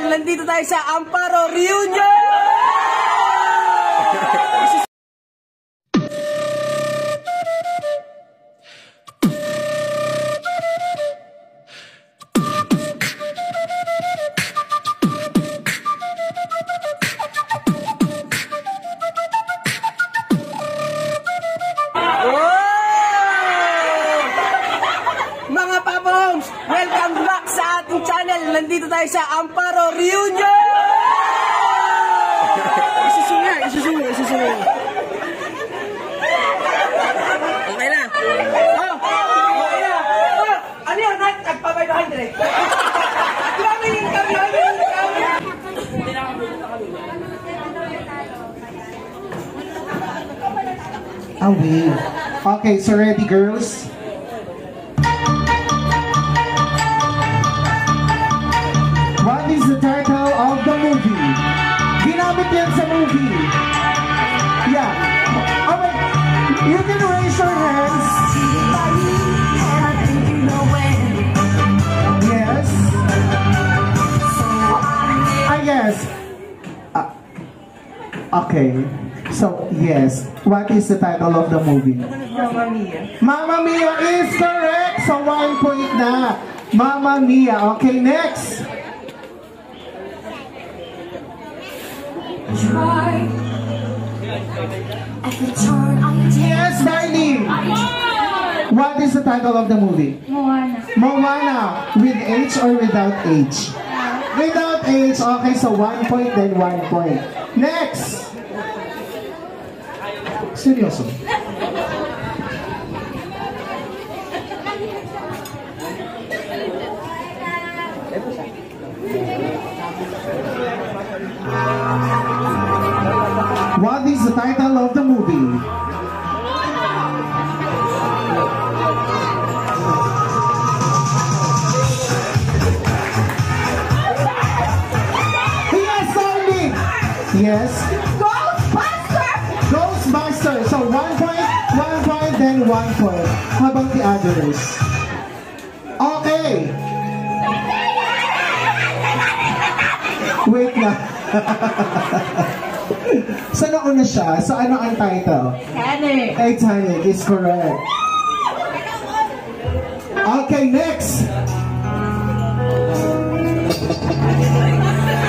Nandito tayo sa Amparo Reunion! Mga Papongs, welcome back sa ating channel. Nandito tayo sa Amparo Reunion! Isusunga. Okay na. Okay na. Ano yun? Nagpabaydohan direct. Away. Okay, so ready girls? What is the title of the movie? Ginamit yan sa movie. Yeah. Okay. You can raise your hands. Yes. I guess. Okay. So, yes. What is the title of the movie? Mamma Mia. Mamma Mia is correct. So, 1 point na. Mamma Mia. Okay, next. Yes, Darlene. What is the title of the movie? Moana. Moana. With H or without H? Without H. Okay, so 1 point, then 1 point. Next. Seryoso. What is the title of the movie? Yes, Darling. Yes. Ghostbusters. So 1 point, then 1 point. How about the others? Okay. Wait lang. So nauna siya. So ano ang title? Titanic. Titanic is correct. Okay, next.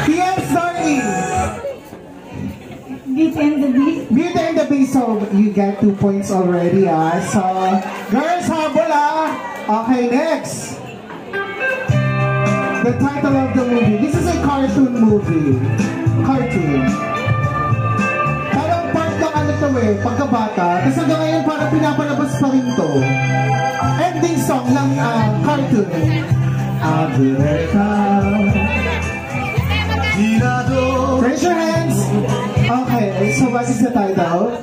Yes, Darlene. Beauty and the Beast. Beauty and the Beast. So you get 2 points already. So girls, habol Okay, next. The title of the movie. This is a cartoon movie. Cartoon. Parang part ng ano to pagkabata. Kasi hanggang ngayon parang pinapalabas pa rin to. Ending song ng cartoon. Raise your hands. Okay, so what is the title?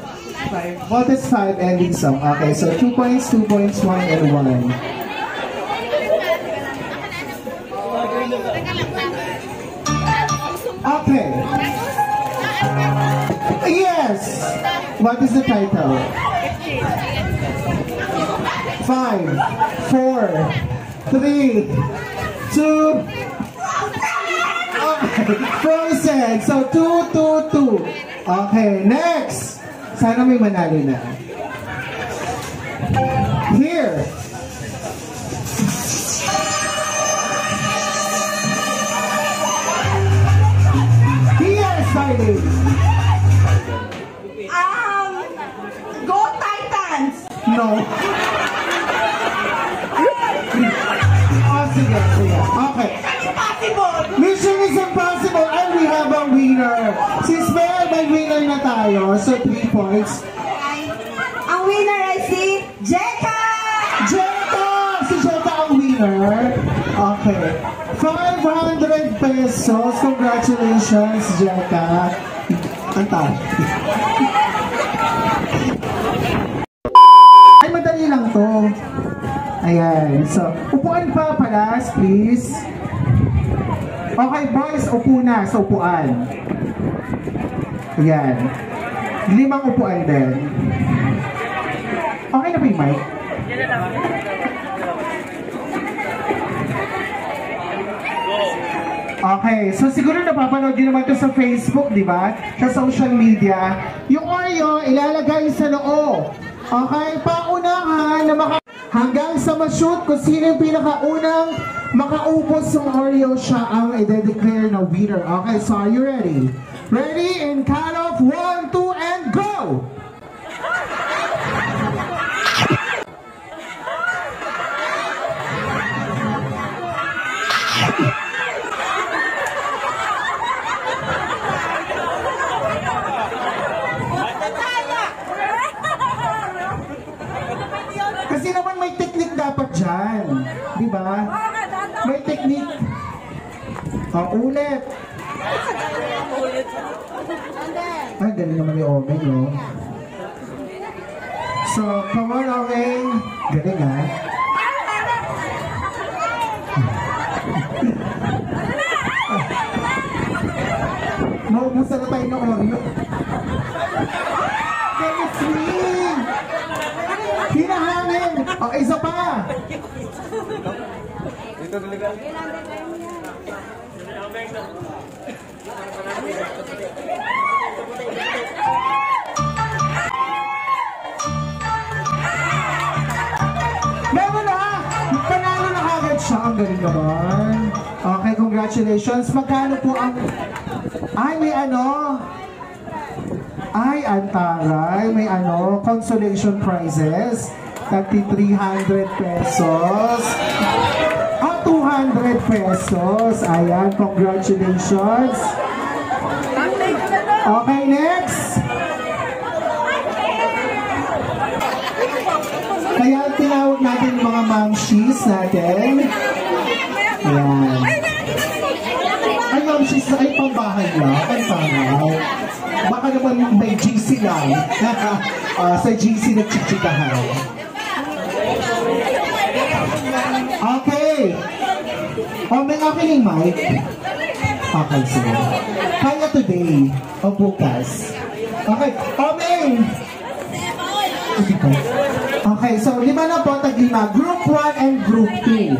5. What is 5 ending song? Okay, so 2 points, 1 and 1. Okay. Yes. What is the title? 5, 4, 3, 2. Okay. Frozen. So 2, 2, 2. Okay. Next. Sana may manalo na. Here. Go Titans! No. Oh, sige. Okay. Mission is impossible and we have a winner. Since may winner na tayo, so 3 points. Ang winner ay si Jeka! Jeka! Si Jeka ang winner. winner. Okay. 500 pesos. Congratulations, Jeka. Antay. Ay, madali lang to. Ayan. So, upuan pa pala, please. Okay, boys, upo na sa upuan. Ayan. 5 upuan din. Okay na ba yung mic? Okay, so siguro napapanood nyo naman ito sa Facebook, di ba? Sa social media. Yung Oreo, ilalagay sa noo. Okay, paunahan na hanggang sa ma-shoot kung sino yung pinakaunang makaupos ng Oreo, siya ang i-declare na winner. Okay, so are you ready? Ready? In count of 1, 2, and go! Kasi naman may technique dapat dyan. Di ba? May technique. Ulit. Ay, galing naman yung Omeng, no? So, come on, Omeng. Galing, ha? Maubusan na tayo ng Oreo. Galing, swing! Hinahangin! O, isa pa! Dito talaga. Meron na! Panalo na kagad siya. Ang galing naman. Okay, congratulations. Magkano po ang... Ay, may ano? Ay, antaray. May ano? Consolation prizes. 300 pesos. 200 pesos. Ayan, congratulations. Okay, next. Kaya tinawag natin yung mga mamshies natin. Ayan. Ay, mamshies na ay pambahay lang. Ay, pangay. Baka naman may GC lang. Sa GC na chichikahan. Okay. May aking mic. Okay, sige. Kaya today o bukas. Okay. Omeng! Okay, so 5 na po, tag-5. Group 1 and Group 2.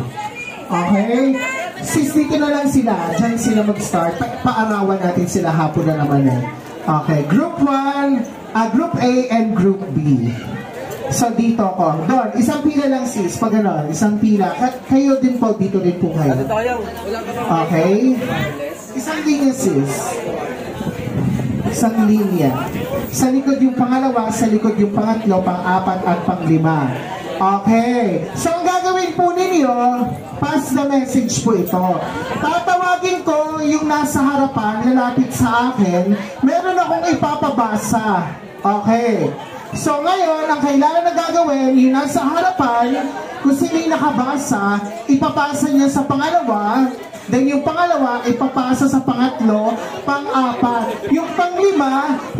Okay? Sis, dito na lang sila. Diyan sila mag-start. Paarawan natin sila hapon na naman eh. Okay, Group 1, Group A and Group B. So dito ko. Doon, isang pila lang sis. Pag gano'n, isang pila. Kayo din po, dito rin po kayo. Okay? Isang linya sis. Isang linya. Sa likod yung pangalawa, sa likod yung pangatlo, pang-4 at pang-5. Okay. So ang gagawin po ninyo, pass the message po ito. Tatawagin ko yung nasa harapan, lalapit sa akin. Meron akong ipapabasa. Okay. So ngayon, ang kailangan na gagawin, yung nasa harapan, kung sino yung nakabasa, ipapasa niya sa pangalawa, then yung pangalawa, ipapasa sa pangatlo, pang-4. Yung pang-5,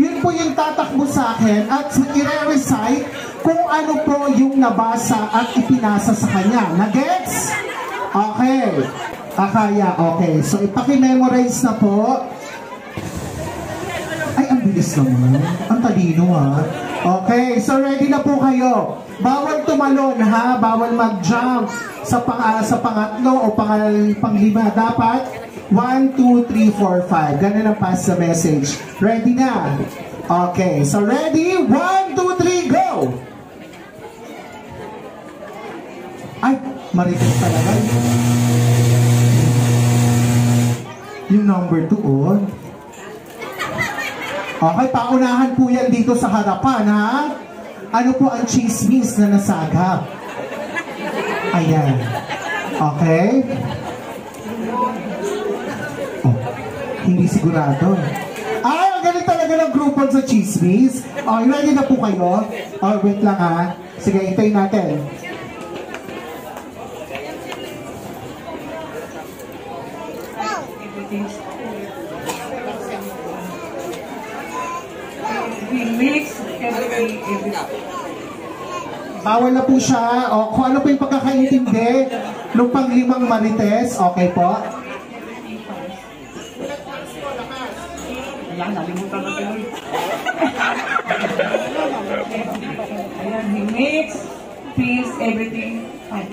yun po yung tatakbo sa akin at i-recite kung ano po yung nabasa at ipinasa sa kanya. Na-gets? Okay. Kaya, okay. So ipaki-memorize na po. Ay, ang bilis naman. Ang talino, ha? Okay, so ready na po kayo. Bawal tumalon, ha? Bawal mag-jump sa pangatlo o pang-5. Dapat 1, 2, 3, 4, 5. Ganun ang pass the message. Ready na? Okay, so ready? 1, 2, 3, go! Ay, marites talaga. Yung number 2, oh. Okay, paunahan po yan dito sa harapan, ha? Ano po ang chismis na nasagap? Ayan. Okay? Oh, hindi sigurado. Ay, ang galing talaga ng grupo sa chismis. Oh, ready na po kayo? Oh, wait lang, ha? Sige, itayin natin. everything. We mix everything. Bawal na po siya. O, kung ano po yung pagkakaintindi nung panglimang marites. Okay po? Ayan, nalimutan na tayo. Ayan, we mix, please, everything. Fine.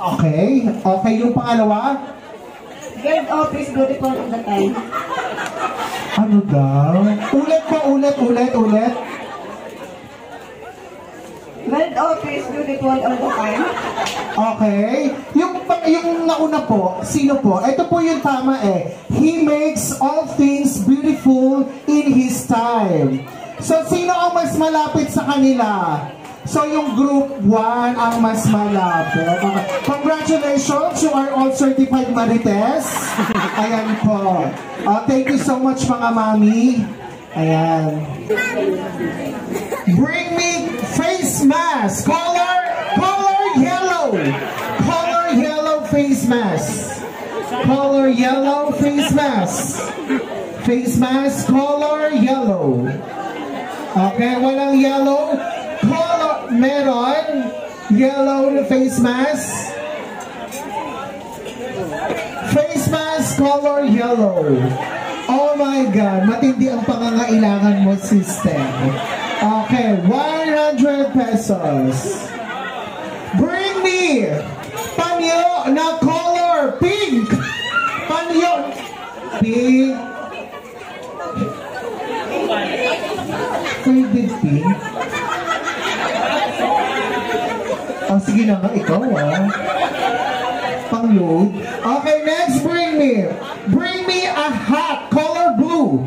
Okay. Okay, yung pangalawa? Get off is beautiful all the time. Ano daw? Ulit po, ulit. Get off is beautiful all the time. Okay. Yung nauna po, sino po? Ito po yung tama eh. He makes all things beautiful in His time. So, sino ang mas malapit sa kanila? So, yung group 1 ang mas malapit. Okay. Congratulations, you are all certified marites. Ayan po. Thank you so much mga mami. Ayan. Bring me face mask. Color yellow. Color yellow face mask. Color yellow face mask. Face mask, color yellow. Okay, walang yellow. Color, meron. Yellow face mask. Face mask, color yellow. Oh my God, matindi ang pangangailangan mo, sister. Okay, 100 pesos. Bring me panyo na color pink. Panyo pink. Pwede pink. Oh, sige na nga, ikaw pang-load. Okay, next, bring me a hat, color blue.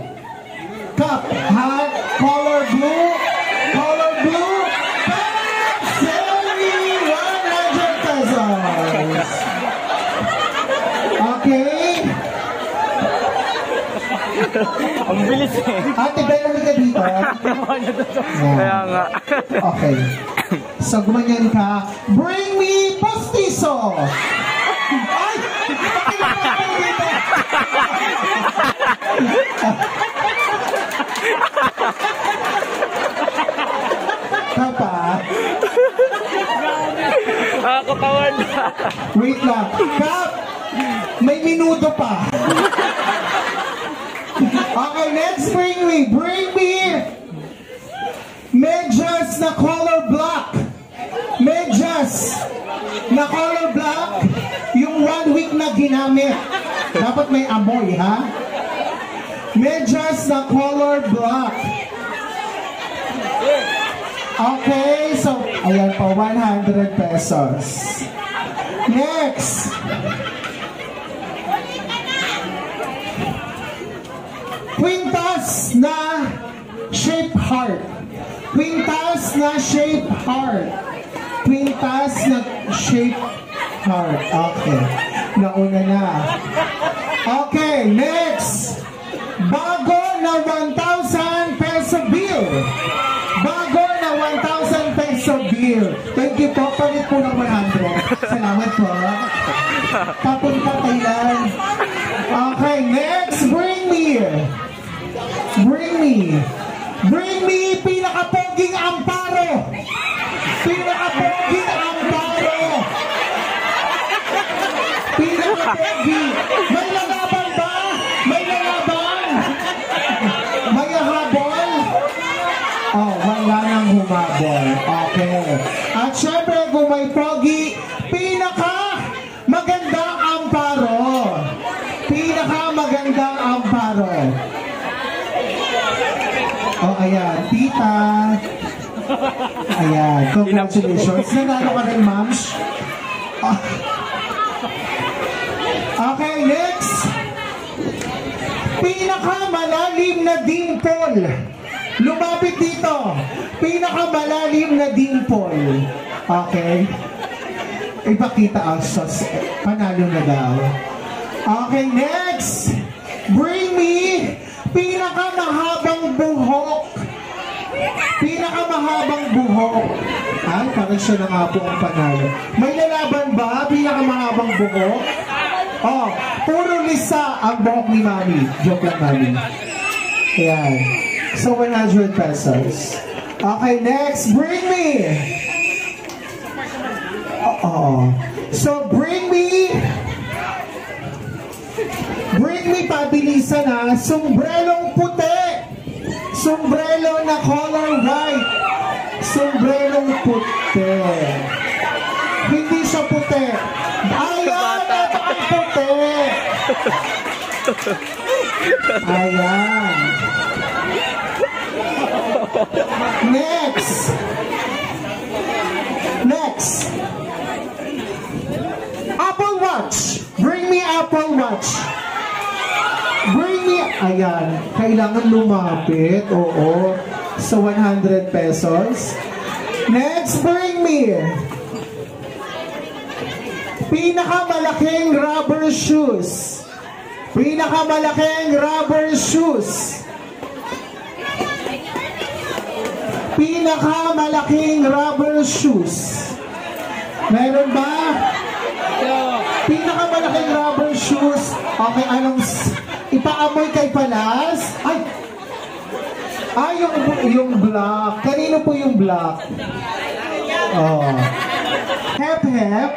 Cup, hat, color blue. Color blue. Selling 100 pesos. Okay. Ang bilis eh. Ate, Bella, ka dito. Kaya nga. Okay. So, gumanyan ka. Bring me postizo! Ay! Bakit ako dito? Kapa? Katawan na. Wait lang. Kap! May minuto pa. Okay, next bring me medyas na color black. Medyas na color black. Yung 1 week na ginamit. Dapat may amoy, ha? Medyas na color black. Okay, so, ayan po, 100 pesos. Next. Quintas na shape heart. Quintas na shape heart. Quintas na shape heart. Okay. Nauna na. Okay, next. Bago na 1,000 peso bill. Bago na 1,000 peso bill. Thank you po. Palit po ng 100. Salamat po. Papunta Thailand. Okay, next. Bring me pinakapoging amparo. Pinakapoging amparo. Pinakapogi. May lalaban ba? May lalaban? May habol? Oh, wala nang humabol. Okay. At syempre, kung may pogi, magandang amparo. Magandang amparo. Oh, ayan. Tita. Ayan. Congratulations. Nanalo ka rin, ma'am. Okay, next. Pinakamalalim na dimple. Lumapit dito. Pinakamalalim na dimple. Okay. Ipakita ang sauce. Panalo na daw. Okay, next. Bring me pinakamahabang buhok. Pinakamahabang buhok. Ay, parang siya na nga po ang panalo. May lalaban ba? Pinakamahabang buhok? Oh, puro lisa ang buhok ni Mami. Joke lang, Mami. Ayan. So, 100 pesos. Okay, next, bring me. So, bring me pabilisan na sombrelong puti. Sombrelo na color white. Sombrelong puti. Hindi siya puti. Ayan, ang puti. Ayan. Next. Apple Watch. Bring me Apple Watch. Bring me. Ayan. Kailangan lumapit. Oo. Sa 100 pesos. Next, bring me pinakamalaking rubber shoes. Pinakamalaking rubber shoes. Pinakamalaking rubber shoes. Meron ba? Pinakamalaking rubber shoes. Okay, anong ipaamoy kay Palas? Ay, yung black. Kanino po yung black? Oh. Hep hep.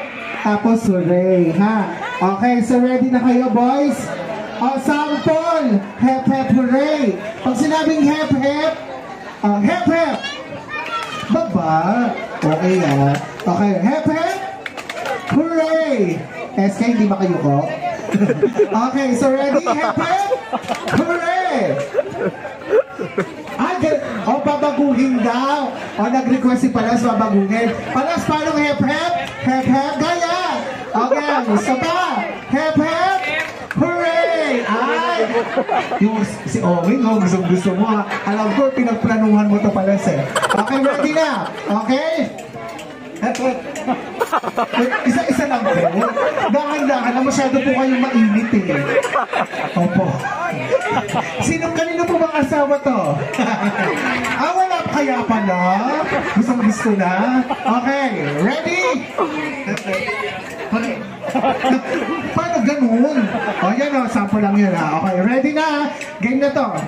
Tapos hooray, ha? Okay, so ready na kayo, boys? Sample. Hep hep hooray. Pag sinabing hep hep, hep hep. Baba. Okay, Okay, hep hep. Hooray. SK, hindi ba kayo ko? Okay, so ready? Hep hep. Hooray. Babaguhin daw. Nag-request si Palas, babaguhin. Palas, paano hep hep? Hep hep, gaya. Okay, isa pa. Hep hep. Hooray! Ay! Yung si Owen, gusto mo ha. Alam ko, pinagplanuhan mo to Palas eh. Okay, ready na? Okay? Hep hep. Isa-isa lang po. Dahan-dahan na masyado po kayong mainit eh. Opo. Kanino po bang asawa to? Wala pa kaya pala? Gusto na? Okay, ready? Paano ganun? Yan sample lang yun ha. Okay, ready na? Game na to.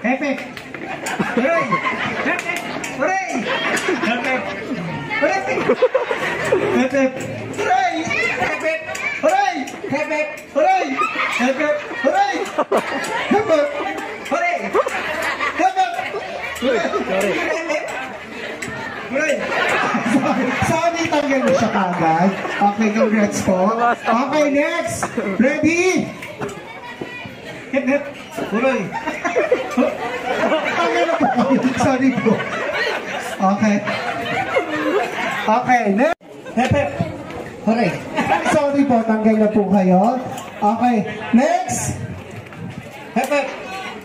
Epe. Hooray! Hooray! Hooray! Hooray! Hep-hep! Hooray! Hep-hep! Hooray! Hep-hep! Hooray! Hep-hep! Hooray! Hep-hep! Hooray! Hep-hep! Hooray! Sorry, tanggal mo siya kagad. Okay, congrats po. Okay, next! Ready? Hep-hep! Hooray! Tanggal na po kayo. Sorry po. Okay. Okay, next. Hep hep. Hooray. Sorry po, tanggal na po kayo. Okay, next. Hep hep.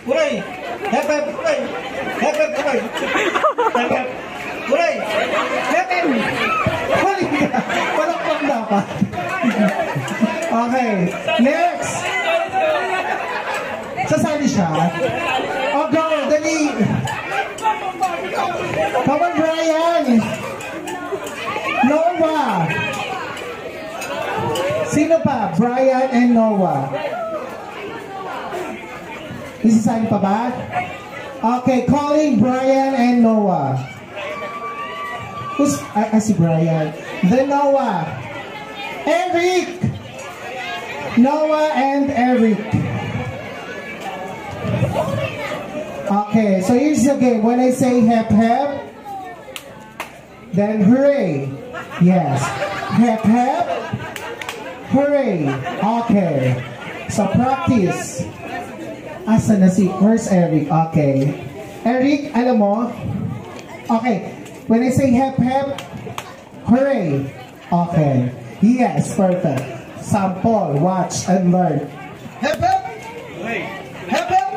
Hooray. Hep hep. Hooray. Hep hep. Hooray. Hep hep. Hooray. Hep hep. Hooray. Palakpak dapat. Okay, next. Sasali siya. Go, dali. Come on, Brian. Noah. Sino pa? Brian and Noah. Isasali pa ba? Okay, calling Brian and Noah. Who's, si Brian. Then Noah. Eric. Noah and Eric. Okay, so here's the game. When I say hep hep, then hooray. Yes. Hep hep. Hooray. Okay. So practice. Asa na si? Where's Eric? Okay. Eric, alam mo? Okay. When I say hep hep, hooray. Okay. Yes, perfect. Sample, watch, and learn. Hep hep. Hooray. Hep hep.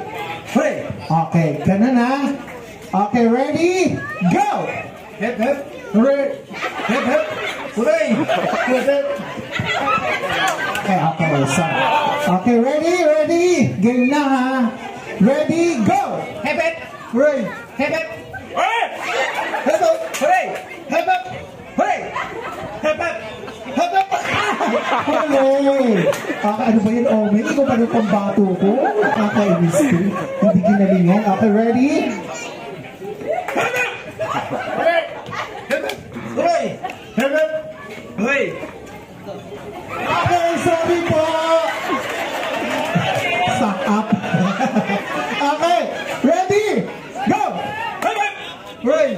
Hooray. Okay. Ganun na. Okay, ready? Go! Hep hep. Hooray! Hep hep! Hooray! Hep hep! Okay, so. Okay, ready? Game na ha. Ready, go! Hep hep! Hooray! Hep hep! Hooray! Hep hep! Hooray! Hep hep! Hooray! Hep hep! Hep hep! Hooray! Ano ba yun, Omen? Ikaw pa rin pambato ko? Kakainis ko. Hindi ginalingan. Okay, ready? Okay, sorry po! Suck up. Okay, ready? Go! Ray!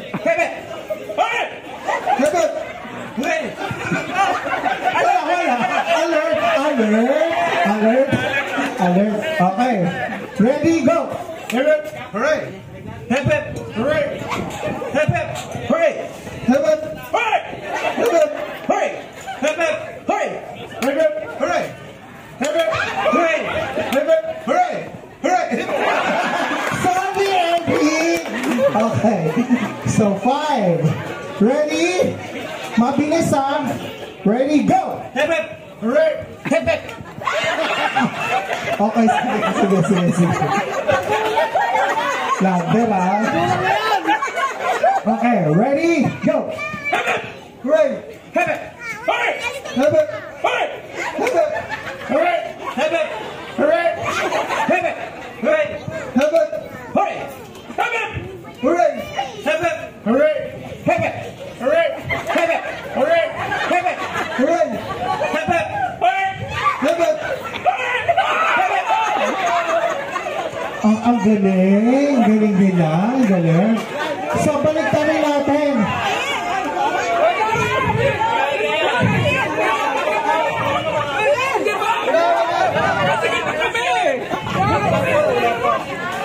Alert. Okay. Ready, go. Hooray. Hip hip. Hooray. Hip hip. Hooray. Hip hip. Hooray. Hip hip. Hooray. Hip hip. Hooray. Hip hip. Hooray. Hip hip. Hooray. Hip hip. Hooray. Hooray. Sorry, Eddie. Okay. So 5. Ready? Mabilis ha. Ready, go. Hip hip. Hooray. Hip hip. Okay, sige. Louder ha. Okay, ready, go. Hooray. Hip hip. Hooray. Hip hip. Hooray. Hip hip. Hooray. Hip hip. Hooray. Hip hip. Hooray. Hip hip. Hooray. Hip hip. Hooray. Hip hip. Hooray. Hip hip. Hooray. Hip hip. Hooray. Hip hip. Hooray. Hip hip. Hip hip. Ang galing. Galing nila. Ang galing. So, balik tayo natin.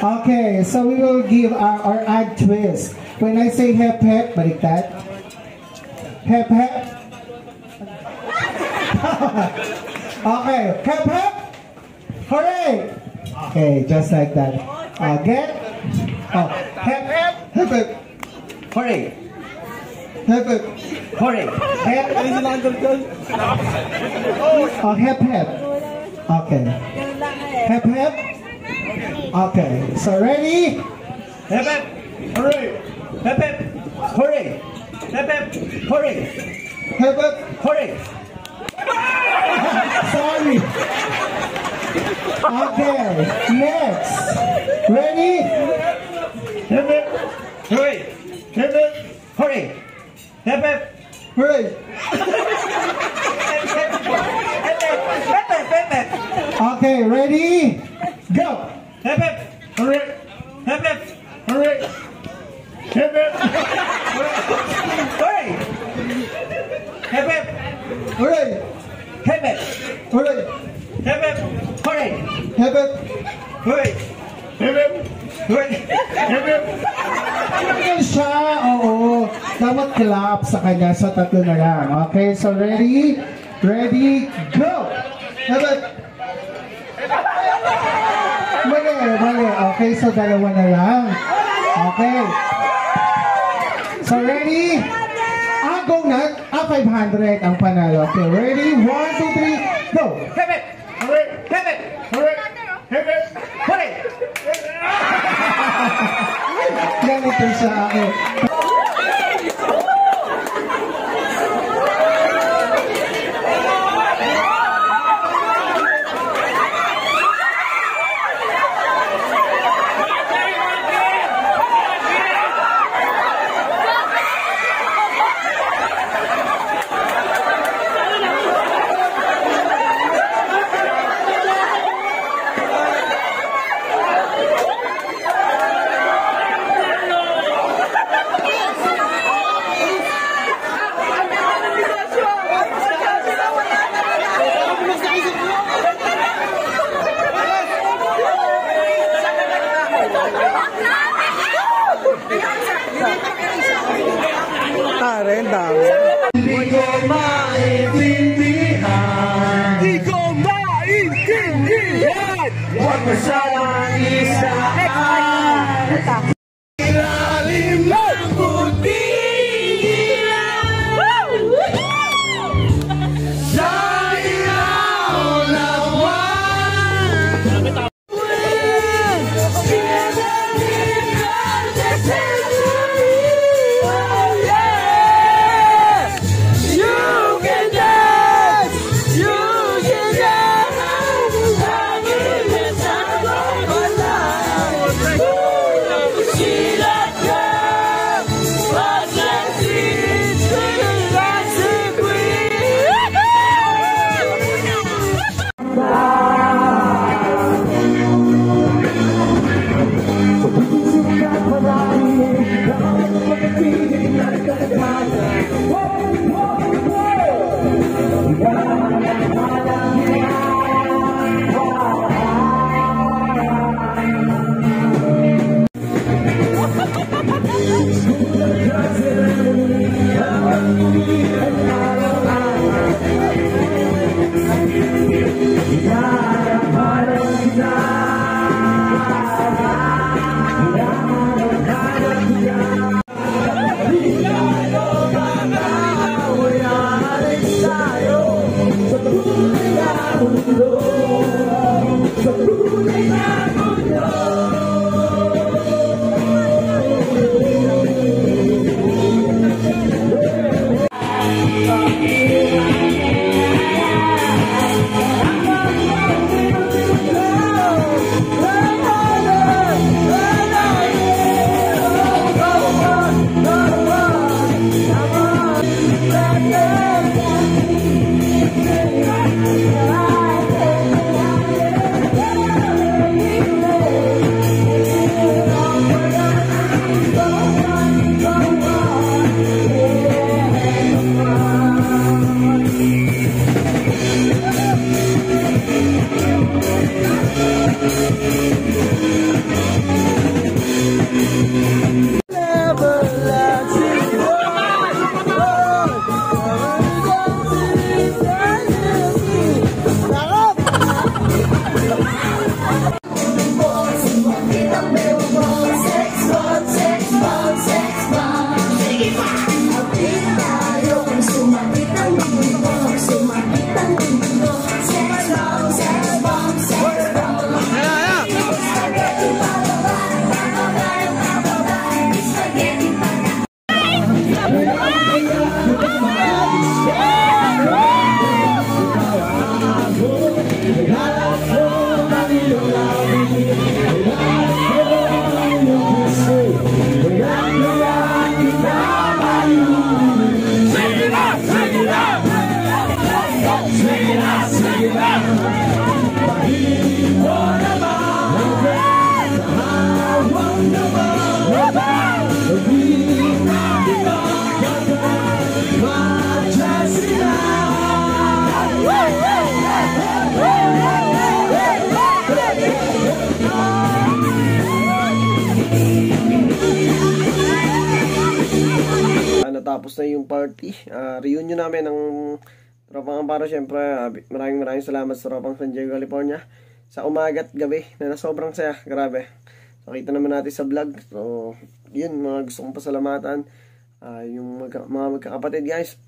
Okay, so we will give our add twist. When I say hep hep, baliktad. Hep hep. Okay, hep hep. Hooray! Okay, just like that. Get. Oh, hep hep. Hep hep. Hooray! Hep hep. Hooray! Hep. Oh, hep hep. Okay. Hep hep. Okay, so ready? Hep hep. Hooray! Hep hep. Hooray! Hep hep. Hooray! Hep hep. Hooray! Sorry. Okay, next. Ready? Hip hip. Hooray. Hip hip. Hooray. Hip hip. Hooray. Okay, ready? Go. Hip hip. Hooray. Hip hip. Hooray. Hip hip. Hooray. Hip hip. Hooray. Hip hip. Hooray. Hip hip. Hooray. Hip hip. Hooray. Hip hip. Hooray. Hip hip. Ano siya? Oo. Dapat clap sa kanya sa tatlo na lang. Okay, so ready? Ready, go! Hip hip. Mali. Okay, so dalawa na lang. Okay. So ready? Go na. 500 ang panalo. Okay, ready? 1, 2, 3, go! Hip hip! Hooray! Hip hip! Hooray! Hip hip! Hooray! Ganito siya. Okay. Hindi ko maintindihan. Hindi ko maintindihan. Huwag mo sanang isaan. Ilalim ng puting ilaw. Sa ilaw ng buwan. You can dance! Natapos na yung party, reunion namin ng Tropang Amparo. Syempre, maraming salamat sa Tropang San Diego, California sa umaga at gabi na sobrang saya, grabe. So, kita naman natin sa vlog. So, yun, mga gusto kong pasalamatan, yung mga magkakapatid guys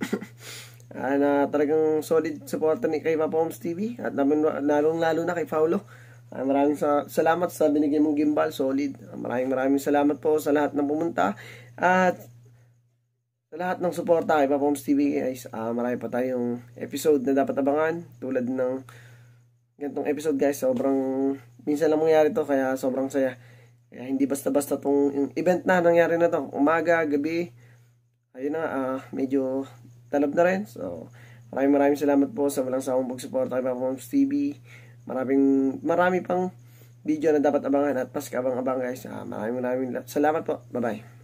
na talagang solid supporter ni kay Papa Homes TV at lalo na kay Paulo. Maraming salamat sa binigay mong gimbal, solid. Maraming salamat po sa lahat ng pumunta at sa lahat ng suporta kay Papa Homes TV guys. Marami pa tayong episode na dapat abangan tulad ng ganitong episode guys. Sobrang minsan lang mangyari to kaya sobrang saya. Kaya hindi basta-basta tong event na nangyari na to. Umaga, gabi. Ayun na, medyo talab na rin. So, maraming salamat po sa walang sawang pagsuporta kay Papa Homes TV. Marami pang video na dapat abangan at pas kabang-abang guys. Maraming salamat po. Bye-bye.